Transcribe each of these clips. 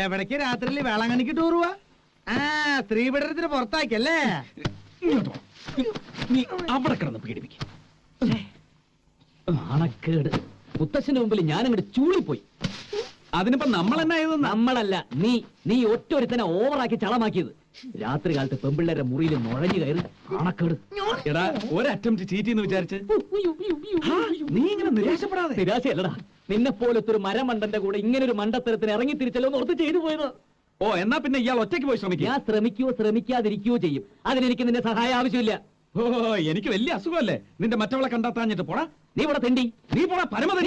എവിടേക്ക് രാത്രിയിൽ വേളാങ്കണ്ണിക്ക് ടൂർ പോവാ? സ്ത്രീപീഡനത്തിന് പുറത്താക്കിയല്ലേ? നീ അവിടെ കിടന്ന് പീഡിപ്പിക്കും. നാണക്കേട്. മുത്തശ്ശന്റെ മുമ്പിൽ ഞാൻ അങ്ങോട്ട് ചൂളിപ്പോയി. അതിനിപ്പോ നമ്മൾ എന്നാ ചെയ്തു? നമ്മളല്ല, നീ ഒറ്റൊരുത്തനെ ഓവറാക്കി ചളമാക്കിയത്. രാത്രി കാലത്ത് പെമ്പിള്ളേരുടെ മുറിയിൽ നുഴഞ്ഞു കയറി നാണക്കേട്. എടാ, ഒരു അറ്റംപ്റ്റ് ചീറ്റ് എന്ന് വിചാരിച്ച് നീ ഇങ്ങനെ നിരാശപ്പെടാതെ. നിരാശയല്ലടാ, നിന്നെ പോലത്തെ ഒരു മരമണ്ടന്റെ കൂടെ ഇങ്ങനെ ഒരു മണ്ടത്തരത്തിന് ഇറങ്ങി തിരിച്ചല്ലോ ഓർത്ത് ചെയ്തു പോയത്. ഓ, എന്നാ പിന്നെ ഇയാൾ ഒറ്റയ്ക്ക് പോയി ശ്രമിക്കുക. ഞാൻ ശ്രമിക്കുകയോ ചെയ്യും. അതിനെനിക്ക് നിന്റെ സഹായം ആവശ്യമില്ല. ഓ, എനിക്ക് വലിയ അസുഖമല്ലേ നിന്റെ മറ്റവളെ കണ്ടെത്താഞ്ഞിട്ട്. പോടാ നീ ഇവിടെ തെണ്ടി, നീ പോടാ പരമത.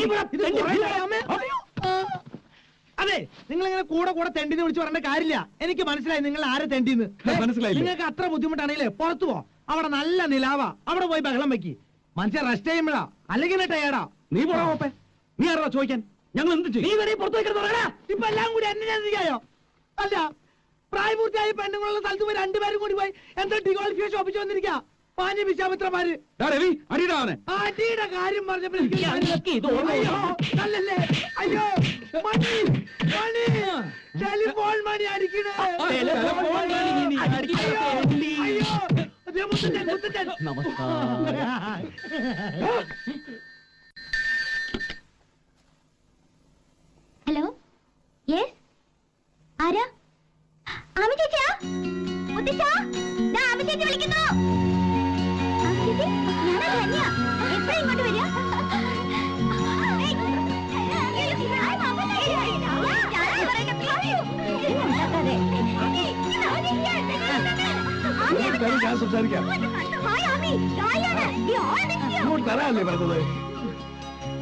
അതെ, നിങ്ങൾ ഇങ്ങനെ കൂടെ കൂടെ തെണ്ടിന്ന് വിളിച്ചു പറയേണ്ട കാര്യമില്ല. എനിക്ക് മനസ്സിലായി നിങ്ങൾ ആരെ തെണ്ടിന്ന്. മനസ്സിലായി. നിങ്ങൾക്ക് അത്ര ബുദ്ധിമുട്ടാണെങ്കിലേ പുറത്തു പോ. അവിടെ നല്ല നിലാവാ, അവിടെ പോയി ബഹളം വെക്കി. മനുഷ്യൻ റെസ്റ്റ് ചെയ്യുമ്പോഴാ, അല്ലെങ്കിൽ ടയേർഡാ. നീ പോടാ പോപ്പേ. നീ ആരാ ചോദിക്കാൻ? ഞങ്ങൾ എന്ത് ചെയ്യും? നീ വരെ പുറത്തു വെക്കണോ? ഇപ്പൊ എല്ലാം കൂടി എന്നെ ചെയ്യായോ? അല്ല, പ്രായപൂർത്തിയായ പെണ്ണുങ്ങളുള്ള സ്ഥലത്ത് പോയി രണ്ടുപേരും കൂടി പോയി എന്താ ഡിക്വാളിഫിക്കേഷൻ ഓഫീസ് വന്നിരിക്കാ. പാഞ്ഞ വിശ്വാമിത്രമാര് അടിയുടെ കാര്യം പറഞ്ഞപ്പോ അല്ലല്ലേ? അയ്യോ, മണി മണി ടെലിഫോൺ മണി അടിക്കണേ. ഹലോ, യെസ്, ആരാ? ആമി ചേച്ചിയാ? മുത്തശ്ശാ, ദാ ആമി ചേച്ചി വിളിക്കുന്നു. ആമി ചേച്ചി, ഞാനാ ധന്യ. എപ്പോഴാ ഇങ്ങോട്ട് വരിക?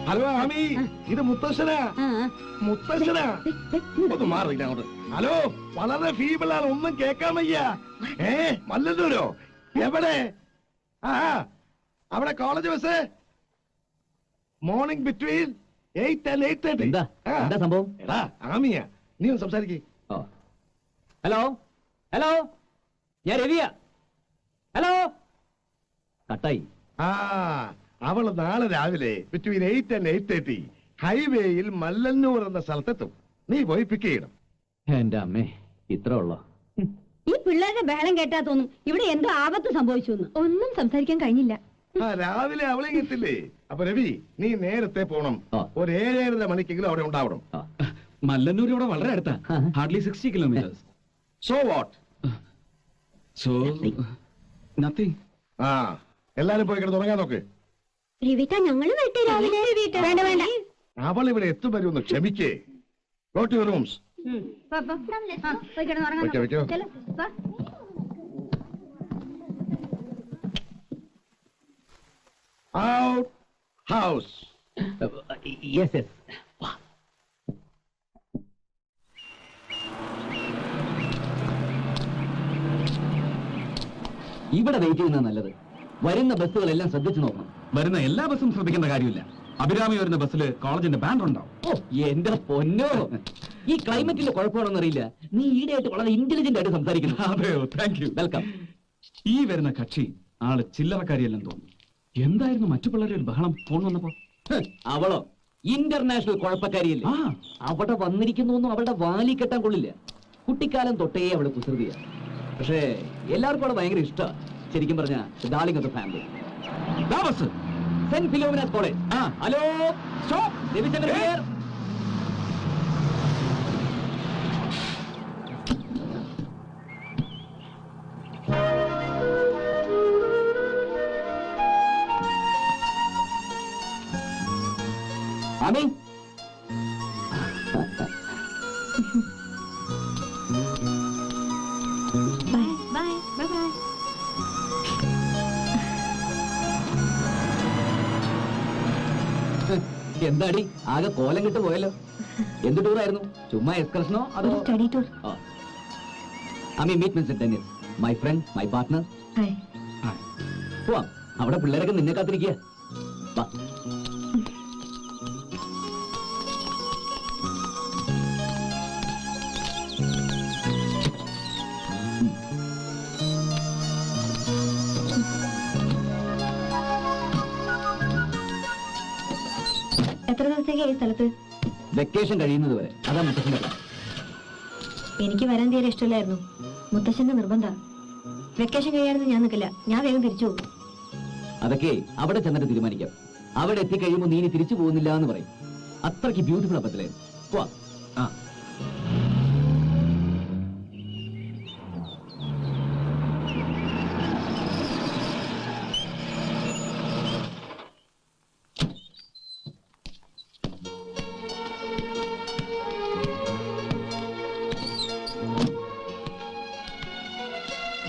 ഹലോ ആമി, ഇത് മുത്തശ്ശനാ. മുത്തശ്ശനാ, ഒന്ന് മാറില്ല അങ്ങോട്ട്. ഹലോ, വളരെ ഫീബിളാണ്, ഒന്നും കേക്കാൻ വയ്യ. മല്ലന്നൂരോ? എവിടെ? അവിടെ college bus morning between 8 and 8:30. എന്താ സംഭവം? എടാ ആമിയാ, നീ ഒന്ന് സംസാരിക്കേ. ഹലോ ഹലോ, ഞാൻ രവിയാ. ഹലോ. കട്ടായി. അവള് നാളെ രാവിലെ ബിറ്റ്വീൻ 8 and 8:30 ഹൈവേയിൽ മല്ലന്നൂർ എന്ന സ്ഥലത്തെത്തും. നീ പോയി പിക്ക് ചെയ്യണം. എന്റെ അമ്മേ, ഇത്ര ഉള്ളോ? ഈ പിള്ളേരുടെ ബഹളം കേട്ടാ തോന്നും ഇവിടെ എന്തോ ആപത്ത് സംഭവിച്ചു. ഒന്നും സംസാരിക്കാൻ കഴിഞ്ഞില്ല. രാവിലെ അവളെ എത്തില്ലേ? അപ്പൊ രവി, നീ നേരത്തെ പോണം. ഒരു 7:30 മണിക്കെങ്കിലും അവിടെ ഉണ്ടാവണം. മല്ലന്നൂർ ഇവിടെ വളരെ അടുത്താ, hardly 60 kilometers. So what? So nothing. എല്ലാരും പോയി കിടന്ന് തുടങ്ങാൻ നോക്ക്. ഞങ്ങളും വേണ്ട വേണ്ട, അവൾ ഇവിടെ എത്തും വരുമെന്ന് ക്ഷമിക്കേ. Go to your rooms. Out house. Yes, yes. ഇവിടെ വെയിറ്റ് ചെയ്യുന്നത് നല്ലത്. വരുന്ന ബസ്സുകളെല്ലാം ശ്രദ്ധിച്ചു നോക്കണം. വരുന്ന എല്ലാ ബസ്സും ശ്രദ്ധിക്കേണ്ട കാര്യമില്ല. അഭിരാമി വരുന്ന ബസ്സിൽ കോളേജിന്റെ ബാൻഡ് ഉണ്ടാവും. എന്റെ പൊന്നോ, ഈ ക്ലൈമറ്റിന്റെ കുഴപ്പമാണെന്ന് അറിയില്ല. നീ ഈടെയായിട്ട് വളരെ ഇന്റലിജന്റ് ആയിട്ട് സംസാരിക്കുന്നു. അതെയോ? Thank you. വെൽക്കം. ഈ വരുന്ന കക്ഷി ആള് ചില്ലറക്കാരിയല്ലെന്ന് തോന്നുന്നു. എന്തായിരുന്നു മറ്റു പിള്ളേരുടെ ഒരു ബഹളം ഫോൺ വന്നപ്പോ? അവളോ ഇന്റർനാഷണൽ കുഴപ്പക്കാരിയല്ലേ? അവിടെ വന്നിരിക്കുന്നു അവളുടെ വാലി കെട്ടാൻ കൊള്ളില്ല. കുട്ടിക്കാലം തൊട്ടേ അവള് കുസൃതിയ. പക്ഷേ എല്ലാവർക്കും അവിടെ ഭയങ്കര ഇഷ്ടമാണ്. ശരിക്കും പറഞ്ഞ darling of the family. Saint Philomena's college. Hello, stop. Ravichandran here. Ami, എന്താടി ആകെ കോലം കിട്ടു പോയല്ലോ? എന്ത് ടൂറായിരുന്നു? ചുമ്മാ എക്സ്കർഷനോ അതോ study tour? Ami, meet mister Dennis, my friend, my partner. പോവാം, അവിടെ പിള്ളേരൊക്കെ നിന്നെ കാത്തിരിക്കുക. വാ. എത്ര ദിവസത്തേക്ക് ഈ സ്ഥലത്ത്? വെക്കേഷൻ കഴിയുന്നത് വരെ. അതാ മുത്തച്ഛൻ്റെ പ്ലാൻ. എനിക്ക് വരാൻ തീരെ ഇഷ്ടമില്ലായിരുന്നു. മുത്തശ്ശന്റെ നിർബന്ധ. വെക്കേഷൻ കഴിയാണെന്ന് ഞാൻ നിൽക്കില്ല. ഞാൻ വേഗം തിരിച്ചു പോകും. അതൊക്കെ അവിടെ ചെന്നിട്ട് തീരുമാനിക്കാം. അവിടെ എത്തിക്കഴിയുമ്പോൾ നീ ഇനി തിരിച്ചു പോകുന്നില്ല എന്ന് പറയും. അത്രയ്ക്ക് ബ്യൂട്ടിഫുൾ അപ്പത്തിലേ പോവാ. ആ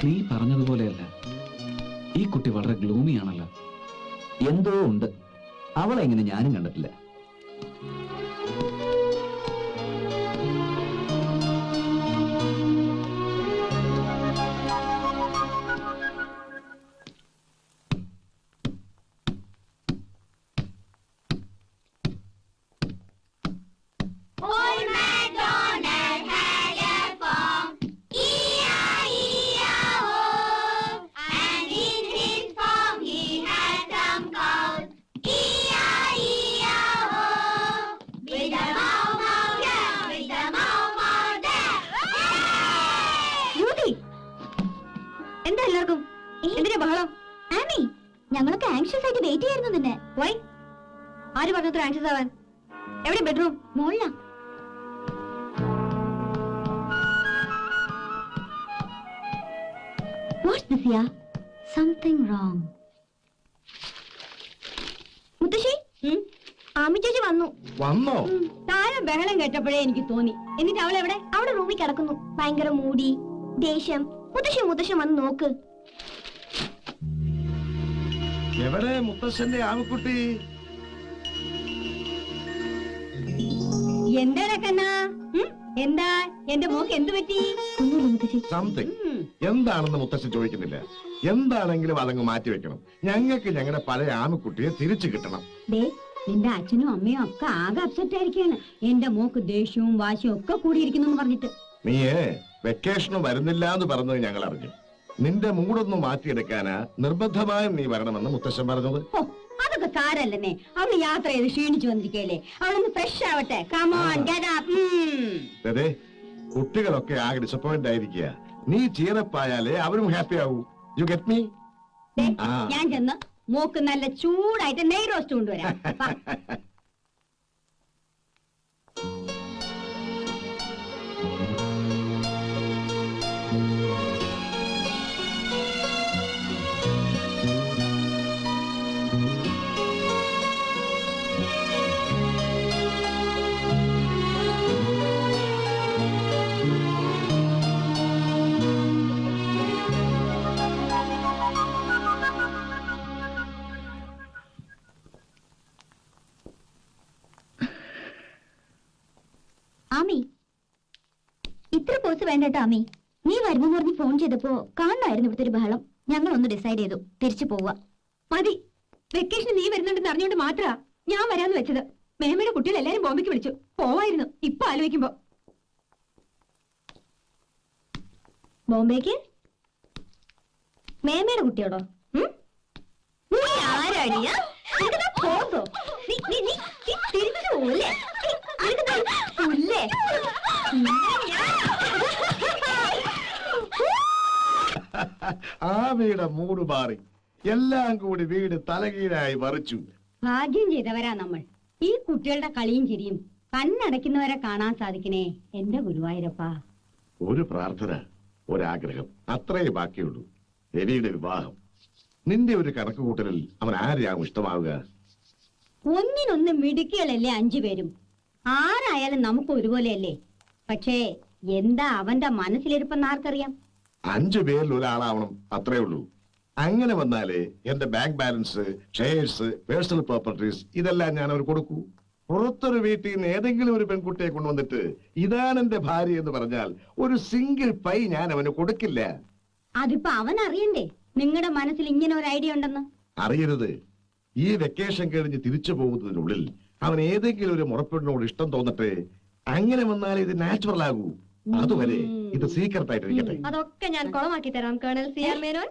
നീ പറഞ്ഞതുപോലെയല്ല, ഈ കുട്ടി വളരെ ഗ്ലൂമിയാണല്ലോ. എന്തോ ഉണ്ട്. അവളെ എങ്ങനെ ഞാനും കണ്ടിട്ടില്ല. എന്താ എല്ലാവർക്കും എന്തിനാ ബഹളം? ആമി, ഞങ്ങളൊക്കെ ആങ്ഷ്യസ് ആയിട്ട് വെയിറ്റ് ചെയ്യായിരുന്നു നിന്നെ. വൈ? ആര് പറഞ്ഞത്ര ആങ്ഷ്യസ് ആവാൻ? എവിടെ bedroom? മോളിലാ. What's this, yeah? Something wrong. മുത്തശ്ശി, ആമി ചേച്ചി വന്നു. വന്നോ? താരം ബഹളം കേട്ടപ്പോഴേ എനിക്ക് തോന്നി. എന്നിട്ട് അവളെവിടെ? അവിടെ റൂമിൽ കിടക്കുന്നു. ഭയങ്കര മൂടി, ദേഷ്യം. മുത്തശ്ശൻ വന്ന് നോക്ക്. എവിടെ മുത്തശ്ശന്റെ ആമക്കുട്ടി? എന്താടാ കണ്ണാ? എന്താ എന്റെ മോക്ക് എന്ത് പറ്റി? സംതിങ്. എന്താണെന്ന് മുത്തശ്ശൻ ചോദിക്കുന്നില്ല. എന്താണെങ്കിലും അതങ്ങ് മാറ്റി വെക്കണം. ഞങ്ങൾക്ക് ഞങ്ങളുടെ പഴയ ആമക്കുട്ടിയെ തിരിച്ചു കിട്ടണം. നിന്റെ അച്ഛനും അമ്മയും ഒക്കെ ആകെ അപ്സെറ്റ് ആയിരിക്കാണ്. എന്റെ മോക്ക് ദേഷ്യവും വാശിയും ഒക്കെ കൂടിയിരിക്കുന്നു പറഞ്ഞിട്ട്. നീയേ വെക്കേഷന് വരുന്നില്ല എന്ന് പറഞ്ഞത് ഞങ്ങൾ അറിഞ്ഞു. നിന്റെ മൂടൊന്നും മാറ്റിയെടുക്കാനാ നിർബന്ധമായും നീ വരണമെന്ന് മുത്തശ്ശൻ പറഞ്ഞത്. അതൊക്കെ സാരല്ലേ. അവള് യാത്ര ചെയ്ത് ക്ഷീണിച്ചു വന്നിരിക്കല്ലേ. അവളൊന്ന് ഫ്രഷ് ആവട്ടെ. അതെ, കുട്ടികളൊക്കെ ആകെ ഡിസപ്പോയിന്റ് ആയിരിക്കുക. നീ ചീറപ്പായാലേ അവരും ഹാപ്പി ആവൂ. You get me? ഞാൻ ചെന്ന് മോക്ക് നല്ല ചൂടായിട്ട് നെയ് റോസ്റ്റ് കൊണ്ടുവരാം. ആമി, ഇത്ര പോസ് വേണ്ടട്ടോ ആമി. നീ വരുന്നു പറഞ്ഞ് ഫോൺ ചെയ്തപ്പോ കാണണമായിരുന്നു ഇവിടുത്തെ ഒരു ബഹളം. ഞങ്ങൾ ഒന്ന് ഡിസൈഡ് ചെയ്തു, തിരിച്ചു പോവാ. മതി. വെക്കേഷൻ നീ വരുന്നുണ്ടെന്ന് അറിഞ്ഞുകൊണ്ട് മാത്രാ ഞാൻ വരാന്ന് വെച്ചത്. മേമയുടെ കുട്ടികൾ എല്ലാരും ബോംബെക്ക് വിളിച്ചു. പോവായിരുന്നു. ഇപ്പൊ ആലോചിക്കുമ്പോ. ബോംബെക്ക്? മേമയുടെ കുട്ടിയോടോ? നീ ആരാടിയ? പോകോ? തിരിച്ചു പോവല്ലേ? ആമയുടെ മൂട് മാറി. എല്ലാം കൂടി വീട് തലകീഴായി മറിച്ചു. ഭാഗ്യം ചെയ്തവരാ നമ്മൾ. ഈ കുട്ടികളുടെ കളിയും ചിരിയും കണ്ണടയ്ക്കുന്നവരെ കാണാൻ സാധിക്കണേ എന്റെ ഗുരുവായൂരപ്പാ. ഒരു പ്രാർത്ഥന, ഒരാഗ്രഹം, അത്രേ ബാക്കിയുള്ളൂ. രവിയുടെ വിവാഹം. നിന്റെ ഒരു കണക്കുകൂട്ടലിൽ അവൻ ആരെയാവും ഇഷ്ടമാവുക? ഒന്നിനൊന്ന് മിടുക്കികളല്ലേ 5 പേരും. ആരായാലും നമുക്ക് ഒരുപോലെയല്ലേ. പക്ഷേ എന്താ അവന്റെ മനസ്സിലിരിപ്പെന്ന് ആർക്കറിയാം? 5 പേരിൽ ഒരാളാവണം, അത്രേ ഉള്ളൂ. അങ്ങനെ വന്നാലേ എന്റെ bank balance, shares, personal properties ഇതെല്ലാം ഞാൻ അവർ കൊടുക്കൂ. പുറത്തൊരു വീട്ടിൽ നിന്ന് ഏതെങ്കിലും ഒരു പെൺകുട്ടിയെ കൊണ്ടുവന്നിട്ട് ഇതാണ് എന്റെ ഭാര്യ എന്ന് പറഞ്ഞാൽ ഒരു സിംഗിൾ പൈ ഞാൻ അവന് കൊടുക്കില്ല. അതിപ്പോ അവൻ അറിയണ്ടേ നിങ്ങളുടെ മനസ്സിൽ ഇങ്ങനെ ഒരു ഐഡിയ ഉണ്ടെന്ന്? അറിയരുത്. ഈ വെക്കേഷൻ കഴിഞ്ഞ് തിരിച്ചു പോകുന്നതിനുള്ളിൽ അവൻ ഏതെങ്കിലും ഒരു മുറപ്പെടിനോട് ഇഷ്ടം തോന്നട്ടെ. അങ്ങനെ വന്നാൽ ഇത് നാച്ചുറൽ ആകൂ. അതുവരെ ഇത് സീക്രട്ട് ആയിട്ടിരിക്കട്ടെ. അതൊക്കെ ഞാൻ കുളമാക്കി തരാം കേണൽ സിആർ മേനോൻ.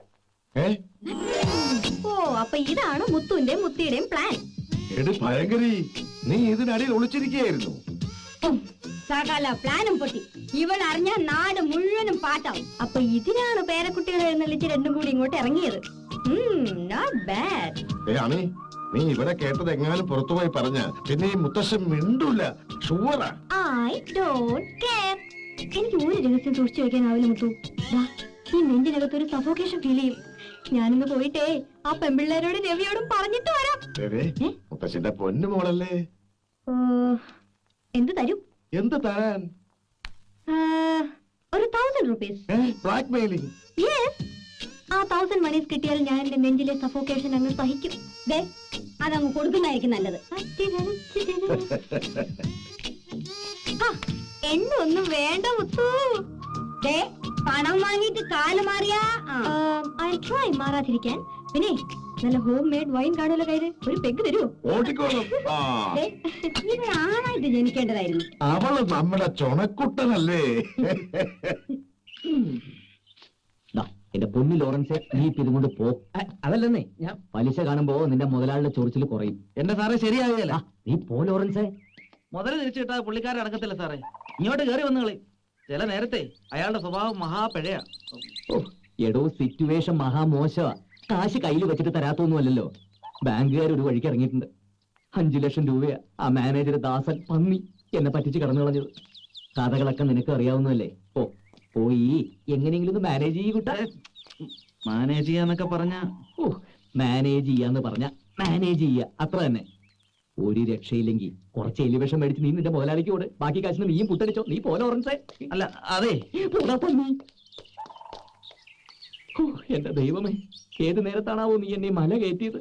ഓ, അപ്പൊ ഇതാണ് മുത്തുവിന്റെയും മുത്തിയുടെയും പ്ലാൻ. എടി ഭയങ്കരി, നീ ഇതിനടിയിൽ ഒളിച്ചിരിക്കുകയായിരുന്നു. സകല പ്ലാനും പൊട്ടി. ഇവൾ അറിഞ്ഞ നാട് മുഴുവനും പാട്ടാവും. അപ്പൊ ഇതിനാണ് പേരക്കുട്ടികളെ എഴുന്നള്ളിച്ച് രണ്ടും കൂടി ഇങ്ങോട്ട് ഇറങ്ങിയത്. Not bad. അണി, നീ ഇവിടെ കേട്ടത് എങ്ങാനും പുറത്തുപോയി പറഞ്ഞ പിന്നെ ഈ മുത്തശ്ശൻ മിണ്ടൂല. ഷുവറാ. I don't care. എനിക്ക് ഒരു രഹസ്യം സൂക്ഷിച്ചു വെക്കാനാവില്ല മുത്തു. ഈ നെഞ്ചിനകത്ത് ഒരു സഫോക്കേഷൻ ഫീൽ ചെയ്യും. ഞാനിന്ന് പോയിട്ടേ ആ പെമ്പിള്ളേരോട് രവിയോടും പറഞ്ഞിട്ട് വരാം. മുത്തശ്ശന്റെ പൊന്നു മോളല്ലേ. എന്ത് തരും? എന്ത് തരാൻ? ഒരു 1000 rupees. Black mailing. യെസ്. ആ 1000 മണീസ് കിട്ടിയാൽ ഞാൻ എന്റെ നെഞ്ചിലെ സഫോക്കേഷൻ അങ്ങ് സഹിക്കും. ദേ, അതങ്ങ് കൊടുക്കുന്നതായിരിക്കും നല്ലത്. എണ്ണ ഒന്നും വേണ്ട മുത്തു. ദേ, പണം വാങ്ങിയിട്ട് കാല് മാറിയാ ഐ ട്രൈ മാറാതിരിക്കാൻ. പിന്നെ നല്ല ഹോം മെയ്ഡ് വൈൻ കാണുമല്ലോ കയ്യില്. ഒരു പെഗ് തരുമോ? ഓട്ടിക്കോളും. ഇവരാണായിട്ട് ജനിക്കേണ്ടതായിരുന്നു. അവള് നമ്മുടെ ചുണക്കുട്ടനല്ലേ. എന്റെ പൊന്നു ലോറൻസ്, നീ ഇപ്പൊ ഇതുകൊണ്ട് പോ. അതല്ലെന്നേ, ഞാൻ പലിശ കാണുമ്പോ നിന്റെ മുതലാളിയുടെ ചൊറിച്ചിൽ കുറയും. എന്റെ സാറേ ശരിയാകുകയല്ല. നീ പോ ലോറൻസേ. മുതല് തിരിച്ചു കിട്ടാതെ പുള്ളിക്കാരൻ അടക്കത്തില്ല സാറേ. ഇങ്ങോട്ട് കയറി വന്നുകളി. ചില നേരത്തെ അയാളുടെ സ്വഭാവം മഹാപിഴയാ. എടോ, സിറ്റുവേഷൻ മഹാമോശമാ. കാശ് കയ്യിൽ വെച്ചിട്ട് തരാത്തൊന്നുമല്ലല്ലോ. ബാങ്കുകാർ ഒരു വഴിക്ക് ഇറങ്ങിയിട്ടുണ്ട്. 5 ലക്ഷം രൂപയാ ആ മാനേജർ ദാസൻ പന്നി എന്നെ പറ്റിച്ച് കടന്നു കളഞ്ഞത്. കഥകളൊക്കെ നിനക്ക് അറിയാവുന്നതല്ലേ. പോയി എങ്ങനെയെങ്കിലും ഒന്ന് മാനേജ് ചെയ്യൂട്ടാ. മാനേജ് ചെയ്യാന്നൊക്കെ പറഞ്ഞ മാനേജ് ചെയ്യാന്ന് പറഞ്ഞ മാനേജ് ചെയ്യ, അത്ര തന്നെ. ഒരു രക്ഷയില്ലെങ്കിൽ കുറച്ച് എലിവേഷൻ മേടിച്ച് നീ നിന്റെ മുതലാളിക്ക് കൂടെ ബാക്കി കാശിന് നീയും പുട്ടടിച്ചോ. നീ പോലെ ഓറൻസേ. അല്ല, അതെ. എന്റെ ദൈവമേ, ഏത് നേരത്താണാവോ നീ എന്നെ മല കയറ്റിയത്?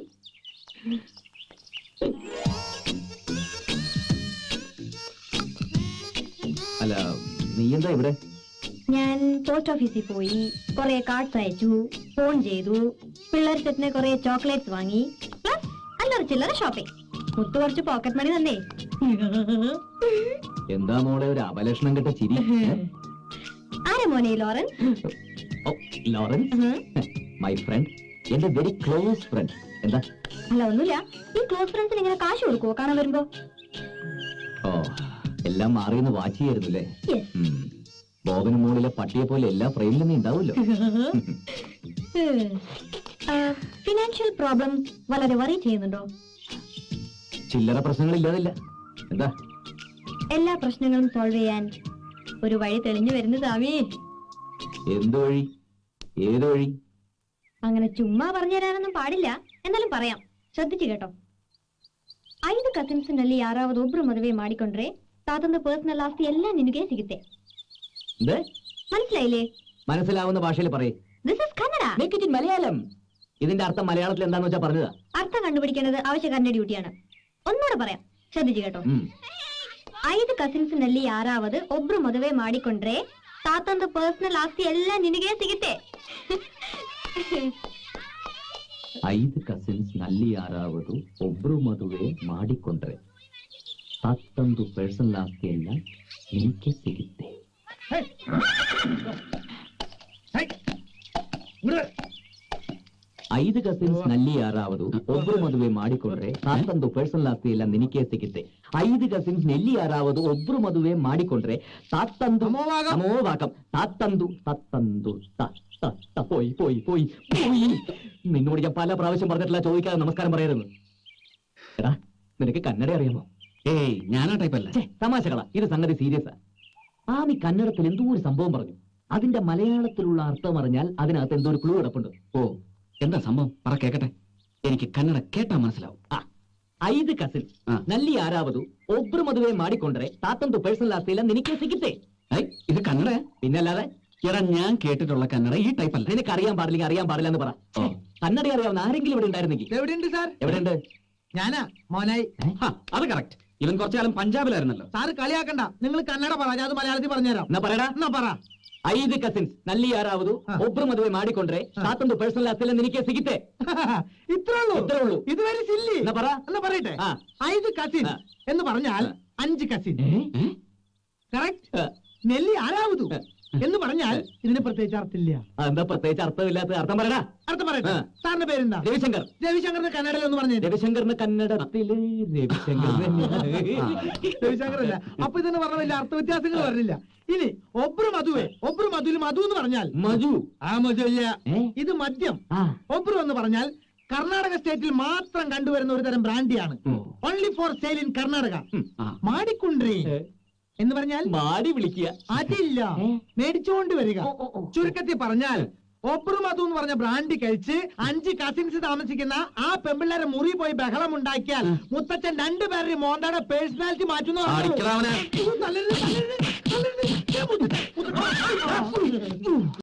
അല്ല, നീ എന്താ ഇവിടെ? ഞാൻ പോസ്റ്റ് ഓഫീസിൽ പോയി കുറെ കാർഡ്സ് അയച്ചു, ഫോൺ ചെയ്തു, പിള്ളേർ സെറ്റിന് കുറെ ചോക്ലേറ്റ്സ് വാങ്ങി, പ്ലസ് അല്ലറ ചില്ലറ ഷോപ്പിംഗ്. മുത്തു കുറച്ച് പോക്കറ്റ് മണി തന്നേ. എന്താ മോളെ ഒരു അപലക്ഷണം കെട്ട ചിരി? ആരെ മോനെ ലോറൻസ്? ലോറൻസ്, മൈ ഫ്രണ്ട്, എന്റെ വെരി ക്ലോസ് ഫ്രണ്ട്. എന്താ? അല്ല, ഒന്നുമില്ല. ഈ ക്ലോസ് ഫ്രണ്ട്സിന് ഇങ്ങനെ കാശ് കൊടുക്കുവോ കാണാൻ വരുമ്പോ? എല്ലാം മാറിയെന്ന് വാച്ച് ചെയ്യായിരുന്നു അല്ലേ? ബോബന് മുകളിലെ പട്ടിയെ പോലെ എല്ലാ ഫ്രെയിമിലും നീ ഉണ്ടാവുമല്ലോ. ഫിനാൻഷ്യൽ പ്രോബ്ലംസ് വളരെ വറി ചെയ്യുന്നുണ്ടോ? ചില്ലറ പ്രശ്നങ്ങൾ ഇല്ലാതില്ല. എന്താ? എല്ലാ പ്രശ്നങ്ങളും സോൾവ് ചെയ്യാൻ ഒരു വഴി തെളിഞ്ഞു വരുന്നു സ്വാമി. എന്ത് വഴി? ഏത് വഴി? അങ്ങനെ ചുമ്മാ പറഞ്ഞു തരാനൊന്നും പാടില്ല, എന്നാലും പറയാം, ശ്രദ്ധിച്ചു കേട്ടോ. 5 ಕಸಿನ್ಸ್ನಲ್ಲಿ ಯಾರಾவது ಒಬ್ರು ಮದುವೆ ಮಾಡಿಕೊಂಡ್ರೆ ತಾತಂದು ಪರ್ಸನಲ್ ಆಸ್ತಿ ಎಲ್ಲ ನಿನಗೆ ಸಿಗುತ್ತೆ. മനസ്സിലായില്ലേ? മനസ്സിലാവുന്ന ഭാഷയിൽ പറയേ. This is Kannada. Make it in Malayalam. ഇതിന്റെ അർത്ഥം മലയാളത്തിൽ എന്താന്ന് വെച്ചാ പറഞ്ഞതാ. അർത്ഥം കണ്ടുപിടിക്കേണ്ടത് ആവശ്യക്കാരന്റെ ഡ്യൂട്ടിയാണ്. ഒന്നുകൂടെ പറയാം, ശ്രദ്ധിച്ചു കേട്ടോ. 5 ಕಸಿನ್ಸ್ನಲ್ಲಿ ಯಾರಾவது ಒಬ್ರು ಮದುವೆ ಮಾಡಿಕೊಂಡ್ರೆ ತಾತಂದು ಪರ್ಸನಲ್ ಆಸ್ತಿ ಎಲ್ಲ ನಿನಗೆ ಸಿಗುತ್ತೆ. 5 ಕಸಿನ್ಸ್ನಲ್ಲಿ ಯಾರಾவது ಒಬ್ರು ಮದುವೆ ಮಾಡಿಕೊಂಡ್ರೆ ತಾತಂದು ಪರ್ಸನಲ್ ಆಸ್ತಿ ಎಲ್ಲ ನಿನಗೆ ಸಿಗುತ್ತೆ. 5 ಕಸಿನ್ಸ್ನಲ್ಲಿ ಯಾರಾவது ಒಬ್ರು ಮದುವೆ ಮಾಡಿಕೊಂಡ್ರೆ ತಾತಂದು ಪರ್ಸನಲ್ ಆಸ್ತಿ ಎಲ್ಲ ನಿನಗೆ ಸಿಗುತ್ತೆ. 5 ಕಸಿನ್ಸ್ನಲ್ಲಿ ಯಾರಾவது ಒಬ್ರು ಮದುವೆ ಮಾಡಿಕೊಂಡ್ರೆ ತಾತಂದು പോയി പോയി പോയി പോയി. നിന്നോട് ഞാൻ പല പ്രാവശ്യം പറഞ്ഞിട്ടില്ല ചോദിക്കാതെ നമസ്കാരം പറയരുത്. എടാ, നിനക്ക് കന്നഡ അറിയാമോ? ഏയ്, ഞാനാ ടൈപ്പല്ല. തമാശകളാ, ഇത് സംഗതി സീരിയസാ. ആമി കന്നഡത്തിൽ എന്തോ ഒരു സംഭവം പറഞ്ഞു. അതിന്റെ മലയാളത്തിലുള്ള അർത്ഥം അറിഞ്ഞാൽ അതിനകത്ത് എന്തോ ഒരു ക്ലൂ കിടപ്പുണ്ട്. എന്താ സംഭവം? പറ കേക്കട്ടെ. എനിക്ക് കന്നഡ കേട്ടാ മനസ്സിലാവും. 5 ಕಸಿನ್ ನಲ್ಲಿ ಯಾರಾவது ಒಬ್ರು ಮದುವೆ ಮಾಡಿಕೊಂಡ್ರೆ ತಾತಂದು ಪರ್ಸನಲ್ ಆಸ್ತಿ ಎಲ್ಲ ನಿನಗೆ ಸಿಗುತ್ತೆ. ഇത് കന്നഡ? പിന്നല്ലാതെ. എടാ, ഞാൻ കേട്ടിട്ടുള്ള കന്നഡ ഈ ടൈപ്പല്ല. നിനക്ക് അറിയാൻ പാടില്ലെങ്കിൽ അറിയാൻ പാടില്ല എന്ന് പറ. കന്നഡ അറിയാവുന്ന ആരെങ്കിലും ഇവിടെ ഉണ്ടായിരുന്നെങ്കിൽ. എവിടെയുണ്ട് സാർ? എവിടെയുണ്ട്? ഞാനാ മോനായി. അത് കറക്റ്റ്. ഇവൻ കുറച്ചു കാലം പഞ്ചാബിലായിരുന്നല്ലോ. സാറ് കളിയാക്കണ്ട, നിങ്ങൾ കന്നഡ പറ, ഞാൻ അത് മലയാളത്തിൽ പറഞ്ഞുതരാം. എന്നാ പറയടാ. എന്നാ പറ. 5 ಕಸಿನ್ಸ್ ನಲ್ಲಿ ಯಾರಾவது ಒಬ್ರು ಮದುವೆ ಮಾಡಿಕೊಂಡ್ರೆ ತಾತಂದು ಪರ್ಸನಲ್ ಆಸ್ತಿ ಎಲ್ಲ ನಿನಗೆ ಸಿಗುತ್ತೆ. ഇത്രേ ഉള്ളൂ. ഇത് വരെ സില്ലി. എന്നാ പറ. എന്നാ പറയട്ടെ. 5 കസിൻ എന്ന് പറഞ്ഞാൽ 5 കസിൻ. കറക്റ്റ്. നെല്ലി ആരാവതു എന്ന് പറഞ്ഞാൽ ഇതിന് പ്രത്യേകിച്ച് അർത്ഥമില്ല. എന്താ പ്രത്യേകിച്ച് അർത്ഥമില്ലാത്ത അർത്ഥം പറയടാ. അർത്ഥം പറയട്ടെ. ആ. സാറിന്റെ പേരെന്താ? രവിശങ്കർ. രവിശങ്കറിന് കന്നഡയിൽ ഒന്ന് പറഞ്ഞു. രവിശങ്കറിന് കന്നഡത്തില് രവിശങ്കർ രവിശങ്കറല്ല. അപ്പൊ ഇതിന് പറഞ്ഞ വലിയ അർത്ഥ വ്യത്യാസങ്ങൾ പറഞ്ഞില്ല. ഇനി ഒബ്രു മധുവേ, ഒബ്രു മധുവിൽ മധു എന്ന് പറഞ്ഞാൽ മധു. ആ മധു ഇല്ല, ഏ? ഇത് മദ്യം. ആ. ഒബ്രു എന്ന് പറഞ്ഞാൽ കർണാടക സ്റ്റേറ്റിൽ മാത്രം കണ്ടുവരുന്ന ഒരു തരം ബ്രാൻഡിയാണ്. Only for sale in Karnataka. മാടിക്കുണ്ട്രി എന്ന് പറഞ്ഞാൽ മാടി വിളിക്കുക. അതില്ല, ഏ? മേടിച്ചുകൊണ്ട് വരിക. ഓ, ഓ, ഓ. ചുരുക്കത്തിൽ പറഞ്ഞാൽ ഒബ്രു മധു എന്ന് പറഞ്ഞ ബ്രാൻഡി കഴിച്ച് 5 കസിൻസ് താമസിക്കുന്ന ആ പെമ്പിള്ളേരെ മുറി പോയി ബഹളം ഉണ്ടാക്കിയാൽ മുത്തച്ഛൻ 2 പേരുടെ മോന്തയുടെ പേഴ്സണാലിറ്റി മാറ്റുന്ന അടിക്കടാ അവനെ.